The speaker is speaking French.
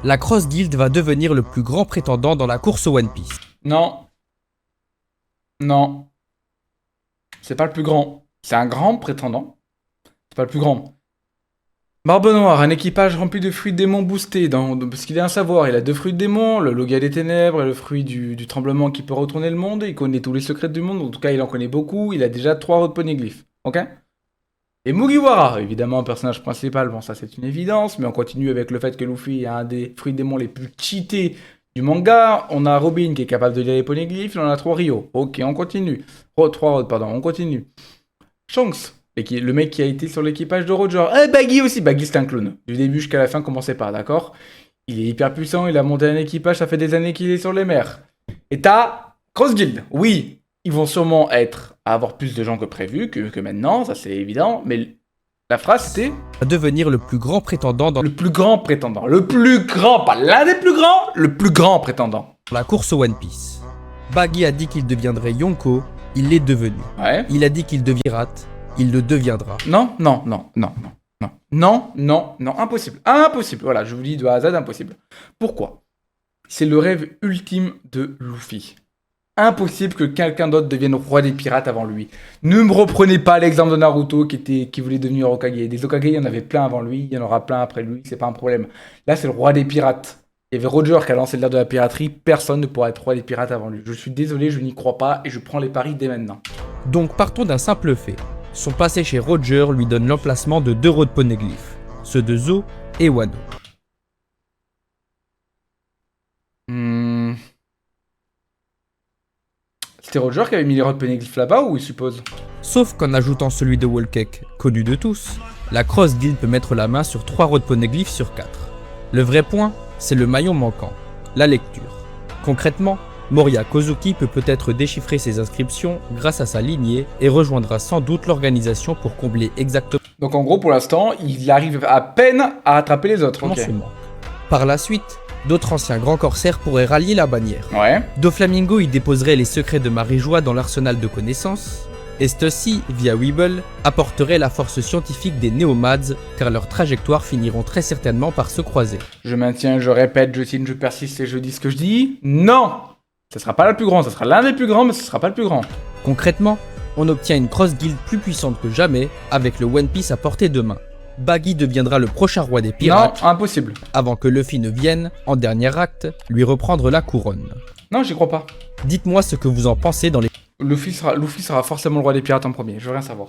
La Cross Guild va devenir le plus grand prétendant dans la course au One Piece. Non. Non. C'est pas le plus grand. C'est un grand prétendant. C'est pas le plus grand. Barbe Noire, un équipage rempli de fruits de démons boostés, parce qu'il a un savoir, il a 2 fruits de démons, le Logia des ténèbres et le fruit du tremblement qui peut retourner le monde, il connaît tous les secrets du monde, en tout cas il en connaît beaucoup, il a déjà 3 autres poneglyphes, ok? Et Mugiwara, évidemment un personnage principal, bon ça c'est une évidence, mais on continue avec le fait que Luffy a un des fruits de démons les plus cheatés du manga, on a Robin qui est capable de lire les poneglyphes, et on a 3 Rio, ok on continue, 3 Rod, pardon, on continue. Shanks, le mec qui a été sur l'équipage de Roger. Baggy aussi. Baggy, c'est un clown. Du début jusqu'à la fin, commencez pas, d'accord? Il est hyper puissant, il a monté un équipage, ça fait des années qu'il est sur les mers. Et t'as Cross Guild. Oui, ils vont sûrement avoir plus de gens que prévu, que maintenant, ça c'est évident. Mais la phrase c'était... Va devenir le plus grand prétendant dans Le plus grand prétendant. Le plus grand, pas l'un des plus grands, le plus grand prétendant. la course au One Piece. Baggy a dit qu'il deviendrait Yonko, il l'est devenu. Ouais. Il a dit qu'il deviendrait pirate, il le deviendra. Non, non, non, non, non, non, non, non, non, impossible, impossible. Voilà, je vous dis de A à Z, impossible. Pourquoi? C'est le rêve ultime de Luffy. Impossible que quelqu'un d'autre devienne roi des pirates avant lui. Ne me reprenez pas l'exemple de Naruto qui voulait devenir Hokage. Des Hokage, il y en avait plein avant lui, il y en aura plein après lui, c'est pas un problème. Là, c'est le roi des pirates. Il y avait Roger qui a lancé l'ère de la piraterie, personne ne pourra être roi des pirates avant lui. Je suis désolé, je n'y crois pas et je prends les paris dès maintenant. Donc partons d'un simple fait. Son passé chez Roger lui donne l'emplacement de 2 road poneglyphes, ceux de Zo et Wano. C'était Roger qui avait mis les rods poneglyphes là-bas ou il suppose? Sauf qu'en ajoutant celui de Whole Cake, connu de tous, la Cross Guild peut mettre la main sur 3 road poneglyphes sur 4. Le vrai point, c'est le maillon manquant, la lecture. Concrètement, Moria Kozuki peut peut-être déchiffrer ses inscriptions grâce à sa lignée et rejoindra sans doute l'organisation pour combler exactement Donc en gros pour l'instant, il arrive à peine à attraper les autres. Ok. ce manque. Par la suite, d'autres anciens grands corsaires pourraient rallier la bannière. Ouais. Doflamingo y déposerait les secrets de Marie-Joie dans l'arsenal de connaissances, et Stussy, via Weeble, apporterait la force scientifique des Néomads, car leurs trajectoires finiront très certainement par se croiser. Je maintiens, je répète, je signe, je persiste et je dis ce que je dis. Non! Ça sera pas le plus grand, ça sera l'un des plus grands, mais ce sera pas le plus grand. Concrètement, on obtient une Cross Guild plus puissante que jamais, avec le One Piece à portée de main. Baggy deviendra le prochain roi des pirates, Non, impossible. avant que Luffy ne vienne, en dernier acte, lui reprendre la couronne. Non, j'y crois pas. Dites-moi ce que vous en pensez dans les... Luffy sera forcément le roi des pirates en premier, je veux rien savoir.